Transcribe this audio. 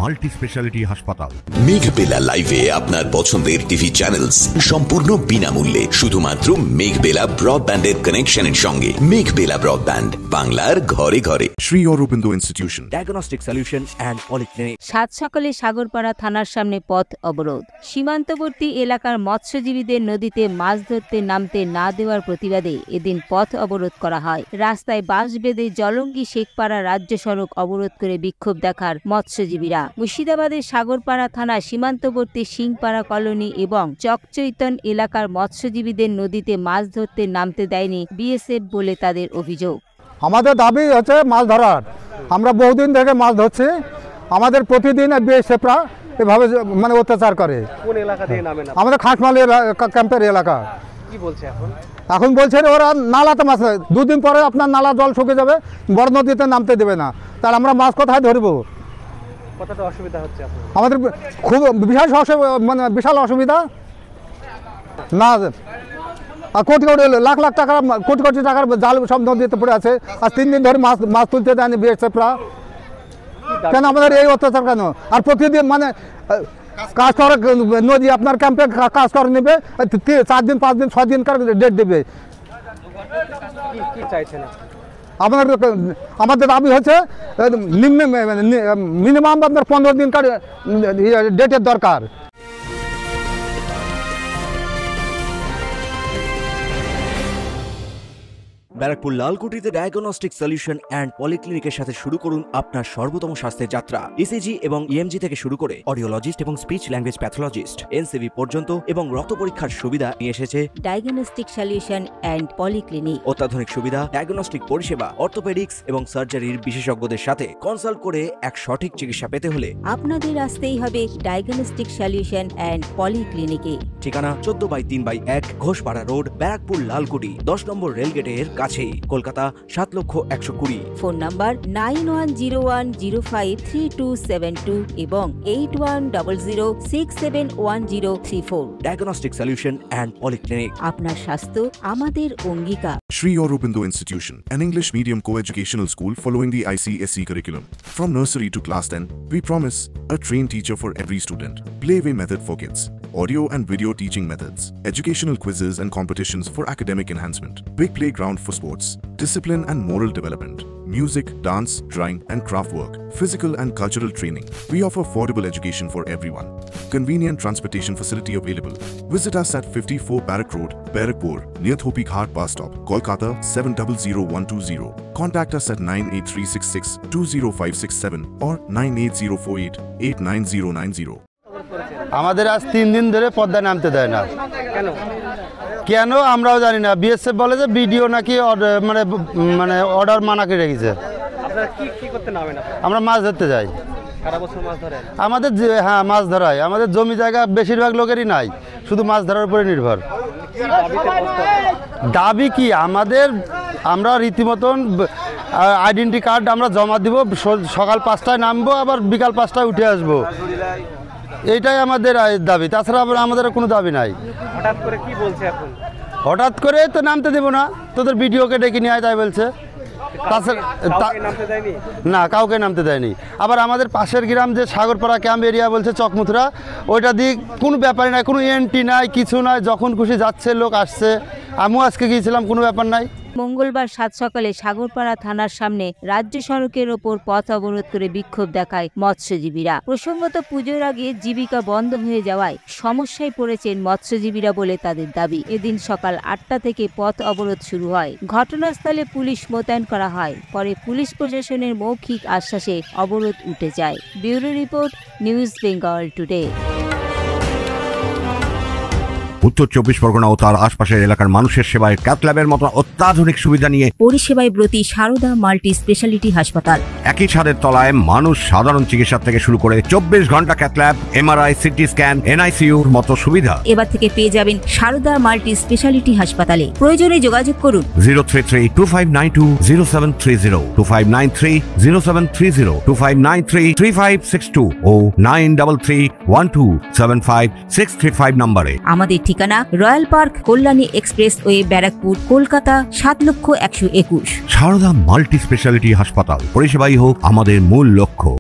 Multi speciality হাসপাতাল। মেঘবেলা লাইভে আপনার পছন্দের টিভি চ্যানেলস সম্পূর্ণ বিনামূল্যে শুধুমাত্র মেঘবেলা ব্রডব্যান্ডের কানেকশনের সঙ্গে। মেঘবেলা ব্রডব্যান্ড, বাংলার ঘরে ঘরে। Sri Aurobindo Institution, diagnostic solution and polyclinic. সাত সকালে সাগরপাড়া থানার সামনে পথ অবরোধ। সীমান্তবর্তী এলাকার মৎস্যজীবীদের নদীতে মাছ ধরতে নামতে না দেওয়ার প্রতিবাদে এদিন পথ অবরোধ করা হয়। রাস্তায় বাঁশ বেঁধে জলঙ্গি শেখপাড়া রাজ্য সড়ক অবরোধ করে বিক্ষোভ দেখার মৎস্যজীবীরা। মুর্শিদাবাদের সাগরপাড়া থানা সীমান্তবর্তী সিংপাড়া কলোনি এবং চকচৈতন এলাকার মৎস্যজীবীদের নদীতে মাছ ধরতে নামতে দেয়নি বিএসএফ বলে তাদের অভিযোগ। আমাদের দাবি হচ্ছে মাছ ধরার। আমরা বহুদিন থেকে মাছ ধরছি, আমাদের প্রতিদিন বিএসএফরা এভাবে মানে অত্যাচার করে। কোন এলাকা থেকে নামেন? আমাদের খাসমালি ক্যাম্পের এলাকা। কি বলছে এখন বলছে ওরা নালাতে মাছ, দুদিন পরে আপনার নালা জল শুকিয়ে যাবে, বড় নদীতে নামতে দেবে না। তাহলে আমরা মাছ কোথায় ধরবো? কতটা অসুবিধা হচ্ছে আমাদের? খুব মানে বিশাল অসুবিধা না। কোটি কোটি লাখ লাখ টাকা, কোটি কোটি টাকার জাল সব নদীতে পড়ে আছে। আর 3 দিন ধরে মাছ তুলতে দেয়নি বিএসএফরা। কেন আমাদের এই অত্যাচার কেন? আর প্রতিদিন মানে কাজ করে নদী আপনার ক্যাম্পে কাজ করে নেবে, 4 দিন 5 দিন 6 দিন ডেট দেবে। আমাদের দাবি হচ্ছে মিনিমাম আপনার 15 দিনকার ডেটের দরকার। ব্যারাকপুর লালকুটিতে ডায়াগনস্টিক সলিউশন অ্যান্ড পলিক্লিনিকের সাথে শুরু করুন আপনার সর্বোত্তম স্বাস্থ্যের যাত্রা। ইসিজি এবং ইএমজি থেকে শুরু করে অডিওলজিস্ট এবং স্পিচ ল্যাঙ্গুয়েজ প্যাথোলজিস্ট, এনসিভি পর্যন্ত এবং রক্ত পরীক্ষার সুবিধা নিয়ে এসেছে ডায়াগনস্টিক সলিউশন অ্যান্ড পলিক্লিনিক। অত্যাধুনিক সুবিধা, ডায়াগনস্টিক পরিষেবা, অর্থোপেডিক্স এবং সার্জারির বিশেষজ্ঞদের সাথে কনসাল্ট করে এক সঠিক চিকিৎসা পেতে হলে আপনাদের আসতেই হবে ডায়াগনস্টিক সলিউশন অ্যান্ড পলিক্লিনিকে। ঠিকানা 14/3/1 ঘোষপাড়া রোড, ব্যারাকপুর লালকুটি, 10 নম্বর রেলগেটের কাছেই, কলকাতা 7,20,020। ফোন নাম্বার 9101053272 এবং 8100671034। Diagnostic solution and polyclinic. আপনার স্বাস্থ্য আমাদের অঙ্গীকার। Sri Aurobindo Institution, an English medium co-educational school following the ICSE curriculum. From nursery to class 10, we promise a trained teacher for every student. Playway method for kids, audio and video teaching methods, educational quizzes and competitions for academic enhancement, big playground for sports, discipline and moral development, music, dance, drawing and craft work, physical and cultural training. We offer affordable education for everyone. Convenient transportation facility available. Visit us at 54 Barrack Road, Barakpur, near Thopi Ghat bus stop, Kolkata 700120. Contact us at 98366-20567 or 98048-89090. আমাদের আজ 3 দিন ধরে পদ্মা নামতে দেয় না। কেন আমরাও জানি না। বিএসএফ বলে যে ভিডিও নাকি মানে অর্ডার মানা করে রেখেছে। আমরা মাছ ধরতে যাই। আমাদের হ্যাঁ মাছ ধরাই। আমাদের জমি জায়গা বেশিরভাগ লোকেরই নাই, শুধু মাছ ধরার উপরে নির্ভর। দাবি কি আমাদের? আমরা রীতিমতন আইডেন্টি কার্ড আমরা জমা দিব, সকাল 5টায় নামবো, আবার বিকাল 5টায় উঠে আসবো। এইটাই আমাদের দাবি, তাছাড়া আমাদের কোনো দাবি নাই। হঠাৎ করে কি বলছে এখন? হঠাৎ করে তো নামতে দেবো না, তোদের ভিডিওকে ডেকে নিয়ে আয় তাই বলছে। না, কাউকে নামতে দেয়নি। আবার আমাদের পাশের গ্রাম যে সাগরপাড়া ক্যাম্প এরিয়া বলছে চকমুথরা, ওইটা দিক কোনো ব্যাপারই নাই, কোনো এন্ট্রি নাই, কিছু নাই। যখন খুশি যাচ্ছে, লোক আসছে। আমিও আজকে গিয়েছিলাম, কোনো ব্যাপার নাই। মঙ্গলবার সাত সকালে সাগরপাড়া থানার সামনে রাজ্য সড়কের ওপর পথ অবরোধ করে বিক্ষোভ দেখায় মৎস্যজীবীরা। প্রসঙ্গত পুজোর আগে জীবিকা বন্ধ হয়ে যাওয়ায় সমস্যায় পড়েছেন মৎস্যজীবীরা বলে তাদের দাবি। এদিন সকাল 8টা থেকে পথ অবরোধ শুরু হয়। ঘটনাস্থলে পুলিশ মোতায়েন করা হয়। পরে পুলিশ প্রশাসনের মৌখিক আশ্বাসে অবরোধ উঠে যায়। Bureau report, news Bengal today. উত্তর 24 পরগনা ও তার আশপাশের এলাকার মানুষের সেবায় ক্যাথ ল্যাবের মতো অত্যাধুনিক সুবিধা নিয়ে পরিষেবায় ব্রতী সারদা মাল্টি স্পেশালিটি হাসপাতাল। একই ছাদের তলায় মানুষ সাধারণ চিকিৎসা থেকে শুরু করে 24 ঘন্টা cath lab, MRI, CT scan, এনআইসিইউর মতো সুবিধা এবার থেকে পেয়ে যাবেন সারদা মাল্টি স্পেশালিটি হাসপাতালে। প্রয়োজনে যোগাযোগ করুন 033-2592-0730, 2593-0730, 2593-3562 ও 9331275635 নম্বরে। আমাদের ঠিকানা Royal Park, Kalyani expressway, Barrackpore, Kolkata 7,01,21। Sarada multi speciality হাসপাতাল, পরিষেবাই হোক আমাদের মূল লক্ষ্য।